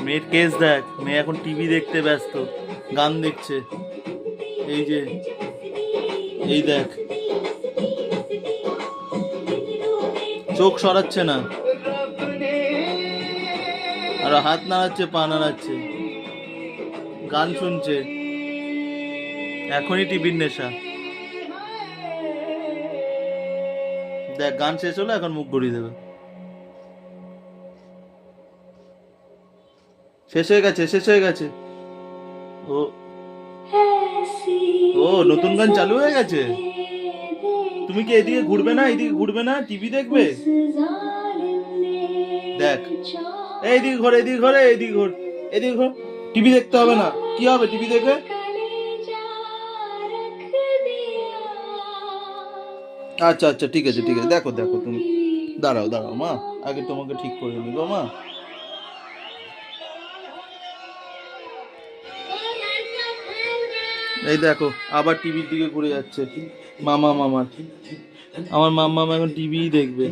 মেয়ের কেস দেখ, মেয়ে এখন টিভি দেখতে ব্যস্ত, গান দেখছে। এই যে, এই দেখ, চোখ সরাচ্ছে না, আর হাত নাড়াচ্ছে, পা নাড়াচ্ছে, গান শুনছে। এখনই টিভির নেশা। দেখ, গান শেষ হলো, এখন মুখ ঘুরিয়ে দেবে। শেষ হয়ে গেছে, শেষ হয়ে গেছে। ও, ও নতুন গান চালু হয়ে গেছে। তুমি কি এদিকে ঘুরবে না, এদিকে ঘুরবে না, টিভি দেখবে? দেখ, এইদিকে ঘোর, এদিকে ঘোরে, এদিকে ঘোর, এদিকে ঘোর। টিভি দেখতে হবে না, কি হবে টিভি দেখে? আচ্ছা আচ্ছা, ঠিক আছে ঠিক আছে, দেখো দেখো তুমি। দাঁড়াও দাঁড়াও মা, আগে তোমাকে ঠিক করে নি গো মা। এই দেখো, আবার টিভির দিকে ঘুরে যাচ্ছে। মামা মামা, আমার মাম্মা এখন টিভিই দেখবে।